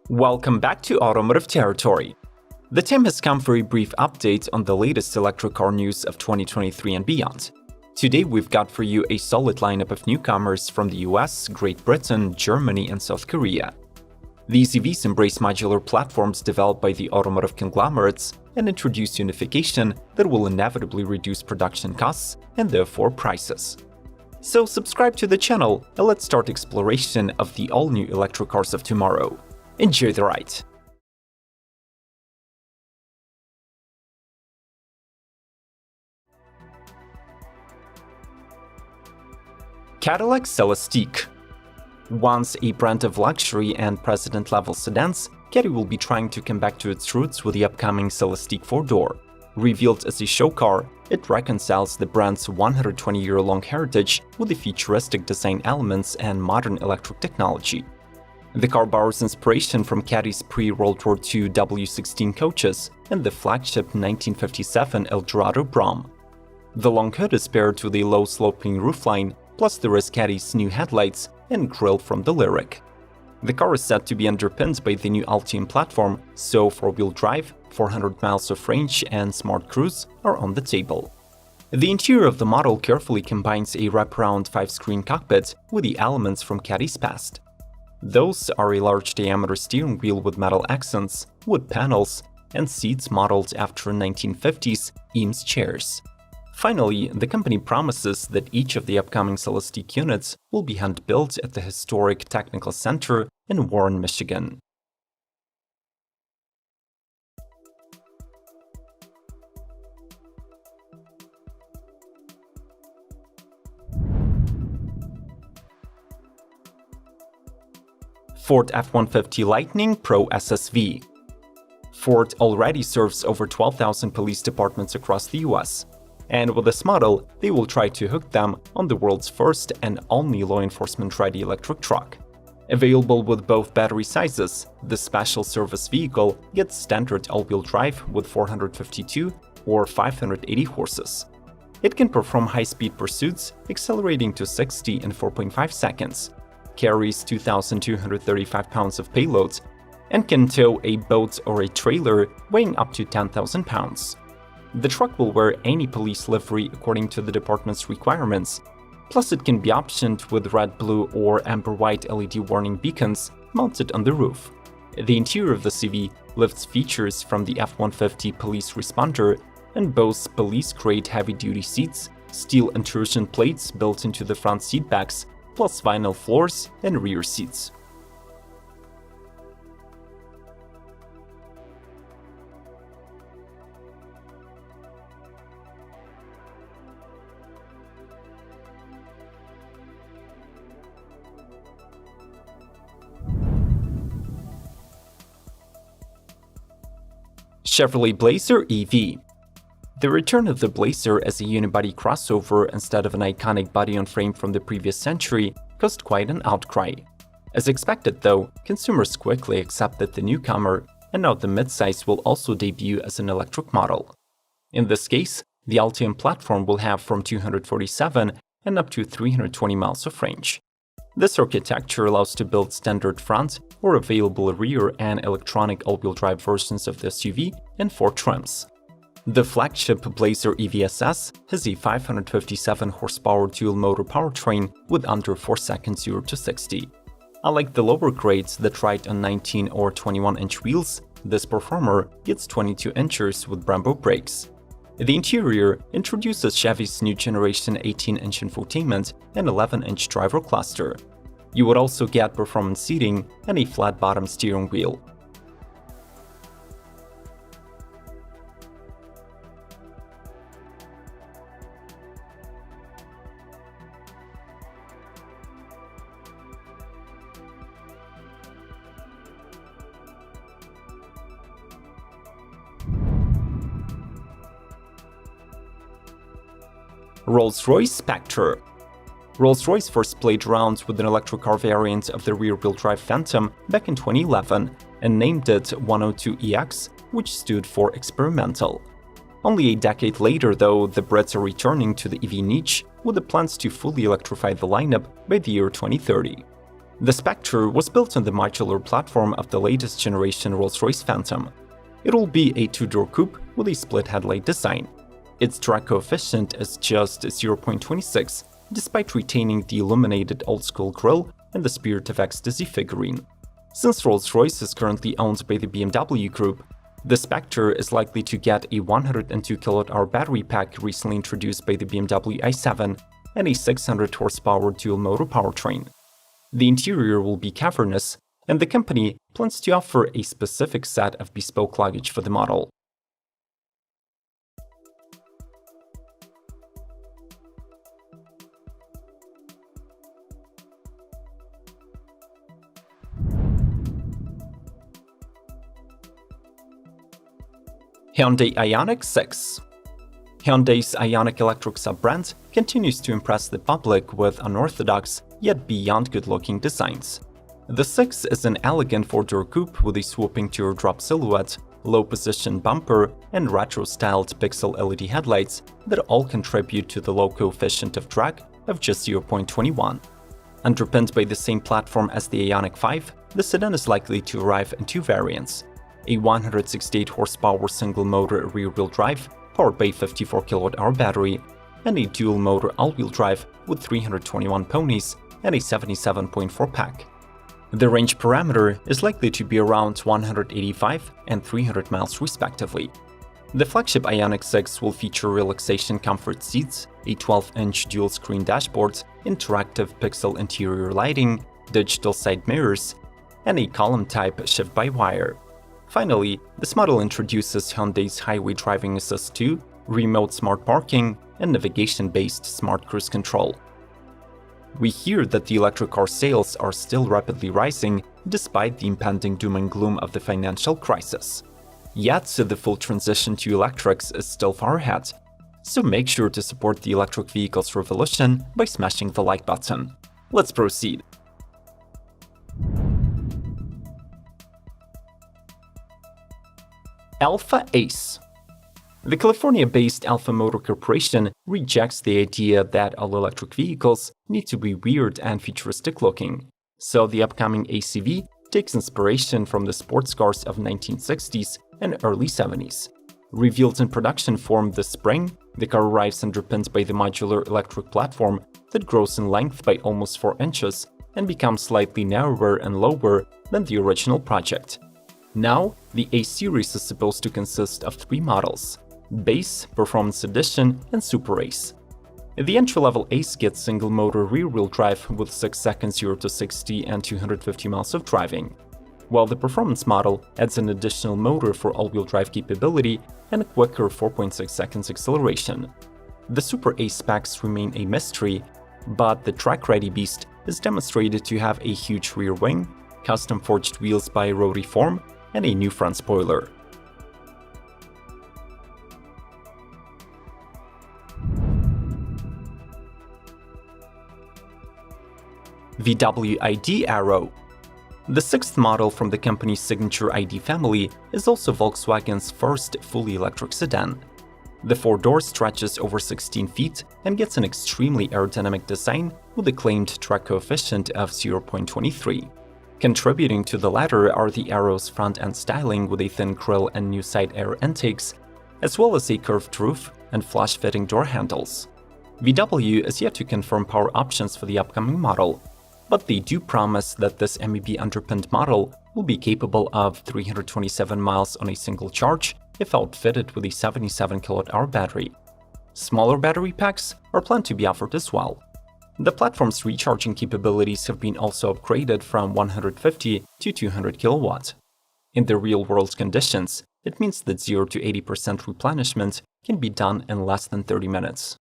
Welcome back to Automotive Territory. The time has come for a brief update on the latest electric car news of 2023 and beyond. Today we've got for you a solid lineup of newcomers from the US, Great Britain, Germany, and South Korea. These EVs embrace modular platforms developed by the automotive conglomerates and introduce unification that will inevitably reduce production costs and therefore prices. So subscribe to the channel and let's start exploration of the all-new electric cars of tomorrow. Enjoy the ride! Cadillac Celestiq. Once a brand of luxury and president-level sedans, Caddy will be trying to come back to its roots with the upcoming Celestiq 4-door. Revealed as a show car, it reconciles the brand's 120-year-long heritage with the futuristic design elements and modern electric technology. The car borrows inspiration from Caddy's pre-World War II W16 coaches and the flagship 1957 Eldorado Brougham. The long hood is paired with a low-sloping roofline, plus there is Caddy's new headlights and grille from the Lyriq. The car is said to be underpinned by the new Ultium platform, so 4-wheel drive, 400 miles of range, and smart cruise are on the table. The interior of the model carefully combines a wraparound 5-screen cockpit with the elements from Caddy's past. Those are a large diameter steering wheel with metal accents, wood panels, and seats modeled after 1950s Eames chairs. Finally, the company promises that each of the upcoming Celestiq units will be hand-built at the historic Technical Center in Warren, Michigan. Ford F-150 Lightning Pro SSV. Ford already serves over 12,000 police departments across the US. And with this model, they will try to hook them on the world's first and only law enforcement-ready electric truck. Available with both battery sizes, the special service vehicle gets standard all-wheel drive with 452 or 580 horses. It can perform high-speed pursuits, accelerating to 60 in 4.5 seconds, carries 2,235 pounds of payload, and can tow a boat or a trailer weighing up to 10,000 pounds. The truck will wear any police livery according to the department's requirements, plus it can be optioned with red, blue, or amber-white LED warning beacons mounted on the roof. The interior of the CV lifts features from the F-150 Police Responder and boasts police-grade heavy-duty seats, steel intrusion plates built into the front seat backs, plus vinyl floors and rear seats. Chevrolet Blazer EV. The return of the Blazer as a unibody crossover instead of an iconic body-on-frame from the previous century caused quite an outcry. As expected though, consumers quickly accepted the newcomer, and now the midsize will also debut as an electric model. In this case, the Ultium platform will have from 247 and up to 320 miles of range. This architecture allows to build standard front or available rear and electronic all-wheel drive versions of the SUV in 4 trims. The flagship Blazer EVSS has a 557 horsepower dual-motor powertrain with under 4 seconds 0 to 60. Unlike the lower grades that ride on 19 or 21-inch wheels, this performer gets 22 inches with Brembo brakes. The interior introduces Chevy's new generation 18-inch infotainment and 11-inch driver cluster. You would also get performance seating and a flat-bottom steering wheel. Rolls-Royce Spectre. Rolls-Royce first played around with an electric car variant of the rear-wheel drive Phantom back in 2011 and named it 102EX, which stood for experimental. Only a decade later, though, the Brits are returning to the EV niche with the plans to fully electrify the lineup by the year 2030. The Spectre was built on the modular platform of the latest generation Rolls-Royce Phantom. It will be a two-door coupe with a split headlight design. Its drag coefficient is just 0.26, despite retaining the illuminated old-school grille and the Spirit of Ecstasy figurine. Since Rolls-Royce is currently owned by the BMW Group, the Spectre is likely to get a 102 kWh battery pack recently introduced by the BMW i7 and a 600 horsepower dual-motor powertrain. The interior will be cavernous, and the company plans to offer a specific set of bespoke luggage for the model. Hyundai Ioniq 6. Hyundai's Ioniq electric sub-brand continues to impress the public with unorthodox, yet beyond good-looking designs. The 6 is an elegant four-door coupe with a swooping teardrop silhouette, low-position bumper, and retro-styled pixel LED headlights that all contribute to the low coefficient of drag of just 0.21. Underpinned by the same platform as the Ioniq 5, the sedan is likely to arrive in two variants: a 168 horsepower single-motor rear-wheel drive powered by 54 kWh battery, and a dual-motor all-wheel drive with 321 ponies and a 77.4 pack. The range parameter is likely to be around 185 and 300 miles respectively. The flagship Ioniq 6 will feature relaxation comfort seats, a 12-inch dual-screen dashboard, interactive pixel interior lighting, digital side mirrors, and a column-type shift-by-wire. Finally, this model introduces Hyundai's Highway Driving Assist 2, remote smart parking, and navigation-based smart cruise control. We hear that the electric car sales are still rapidly rising despite the impending doom and gloom of the financial crisis. Yet, the full transition to electrics is still far ahead. So make sure to support the electric vehicles revolution by smashing the like button. Let's proceed. Alfa Ace. The California-based Alfa Motor Corporation rejects the idea that all-electric vehicles need to be weird and futuristic-looking. So the upcoming ACV takes inspiration from the sports cars of 1960s and early 70s. Revealed in production form this spring, the car arrives underpinned by the modular electric platform that grows in length by almost 4 inches and becomes slightly narrower and lower than the original project. Now, the A-Series is supposed to consist of 3 models: Base, Performance Edition, and Super Ace. The entry-level Ace gets single-motor rear-wheel drive with 6 seconds 0 to 60 and 250 miles of driving, while the Performance model adds an additional motor for all-wheel drive capability and a quicker 4.6 seconds acceleration. The Super Ace specs remain a mystery, but the track-ready beast is demonstrated to have a huge rear wing, custom-forged wheels by Rotary Form, and a new front spoiler. VW ID Arrow. The 6th model from the company's signature ID family is also Volkswagen's first fully electric sedan. The 4-door stretches over 16 feet and gets an extremely aerodynamic design with a claimed drag coefficient of 0.23. Contributing to the latter are the Arrow's front-end styling with a thin grille and new side air intakes, as well as a curved roof and flush-fitting door handles. VW is yet to confirm power options for the upcoming model, but they do promise that this MEB-underpinned model will be capable of 327 miles on a single charge if outfitted with a 77 kWh battery. Smaller battery packs are planned to be offered as well. The platform's recharging capabilities have been also upgraded from 150 to 200 kW. In the real-world conditions, it means that 0 to 80% replenishment can be done in less than 30 minutes.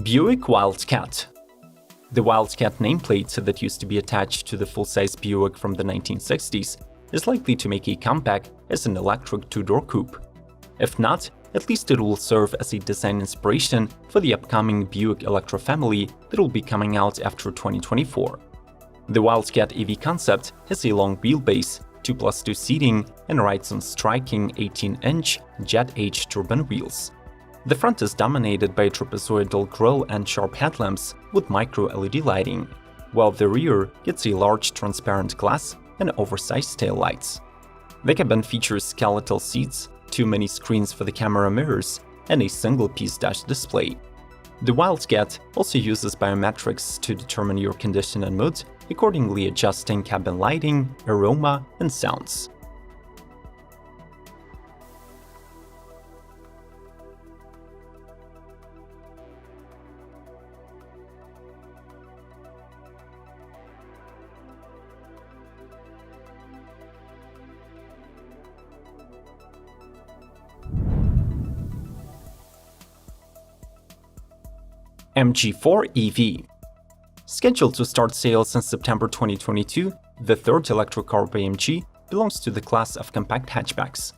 Buick Wildcat. The Wildcat nameplate that used to be attached to the full-size Buick from the 1960s is likely to make a comeback as an electric two-door coupe. If not, at least it will serve as a design inspiration for the upcoming Buick Electra family that will be coming out after 2024. The Wildcat EV concept has a long wheelbase, 2+2 seating, and rides on striking 18-inch Jet H turbine wheels. The front is dominated by a trapezoidal grille and sharp headlamps with micro-LED lighting, while the rear gets a large transparent glass and oversized taillights. The cabin features skeletal seats, 2 mini screens for the camera mirrors, and a single-piece dash display. The Wildcat also uses biometrics to determine your condition and mood, accordingly adjusting cabin lighting, aroma, and sounds. MG4 EV. Scheduled to start sales in September 2022, the third electric car by MG belongs to the class of compact hatchbacks.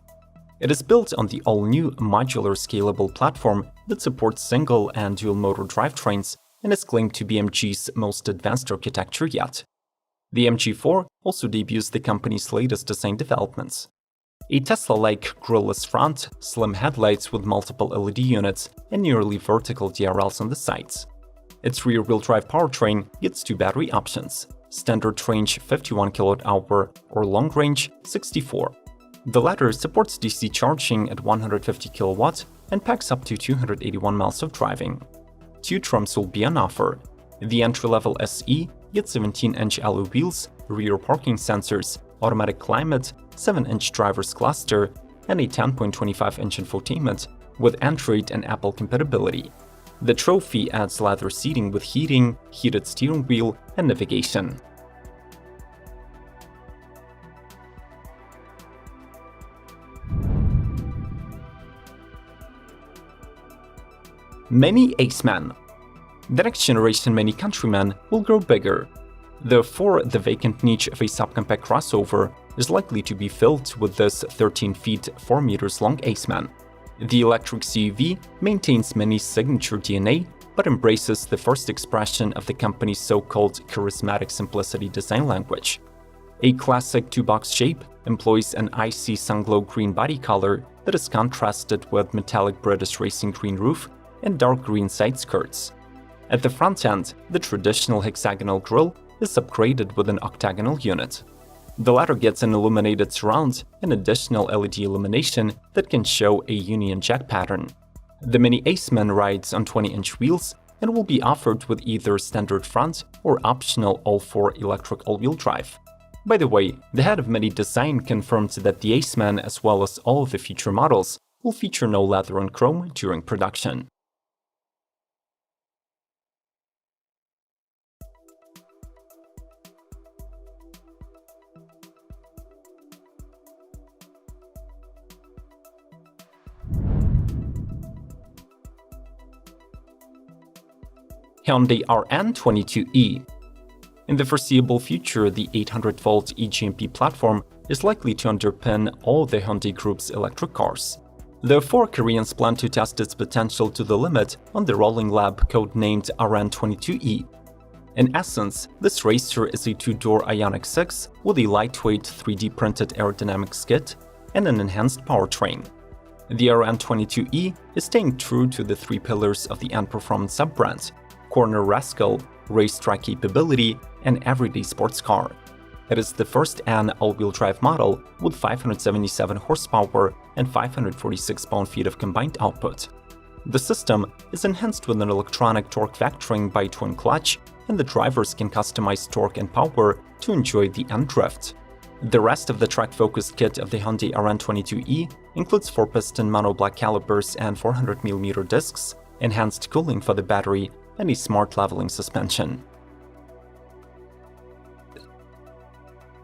It is built on the all-new modular scalable platform that supports single and dual-motor drivetrains and is claimed to be MG's most advanced architecture yet. The MG4 also debuts the company's latest design developments. A Tesla-like grille-less front, slim headlights with multiple LED units, and nearly vertical DRLs on the sides. Its rear-wheel drive powertrain gets 2 battery options, standard range 51 kWh or long range 64. The latter supports DC charging at 150 kW and packs up to 281 miles of driving. 2 trims will be on offer. The entry-level SE gets 17-inch alloy wheels, rear parking sensors, automatic climate, 7-inch driver's cluster, and a 10.25-inch infotainment with Android and Apple compatibility. The Trophy adds leather seating with heating, heated steering wheel, and navigation. Mini Aceman. The next generation Mini Countryman will grow bigger. Therefore, the vacant niche of a subcompact crossover is likely to be filled with this 13 feet 4 meters long Aceman. The electric CUV maintains Mini's signature DNA, but embraces the first expression of the company's so-called charismatic simplicity design language. A classic 2-box shape employs an icy sunglow green body color that is contrasted with metallic British racing green roof and dark green side skirts. At the front end, the traditional hexagonal grille is upgraded with an octagonal unit. The latter gets an illuminated surround and additional LED illumination that can show a Union Jack pattern. The Mini Aceman rides on 20-inch wheels and will be offered with either standard front or optional all-4 electric all-wheel drive. By the way, the head of Mini Design confirmed that the Aceman, as well as all of the future models, will feature no leather and chrome during production. Hyundai RN22E. In the foreseeable future, the 800-volt eGMP platform is likely to underpin all the Hyundai Group's electric cars. Therefore, Koreans plan to test its potential to the limit on the Rolling Lab codenamed RN22E. In essence, this racer is a 2-door Ioniq 6 with a lightweight 3D-printed aerodynamics kit and an enhanced powertrain. The RN22E is staying true to the 3 pillars of the N-Performance sub-brand: corner rascal, racetrack capability, and everyday sports car. It is the first N all-wheel drive model with 577 horsepower and 546 pound-feet of combined output. The system is enhanced with an electronic torque vectoring by twin clutch, and the drivers can customize torque and power to enjoy the N drift. The rest of the track-focused kit of the Hyundai RN22E includes 4-piston monoblock calipers and 400mm discs, enhanced cooling for the battery, and a smart leveling suspension.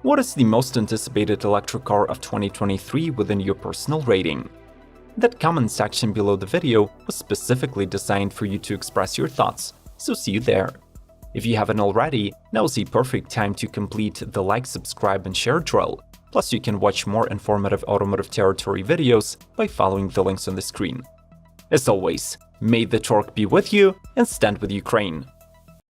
What is the most anticipated electric car of 2023 within your personal rating? That comment section below the video was specifically designed for you to express your thoughts, so see you there. If you haven't already, now's the perfect time to complete the like, subscribe, and share drill. Plus, you can watch more informative automotive territory videos by following the links on the screen. As always, may the torque be with you and stand with Ukraine!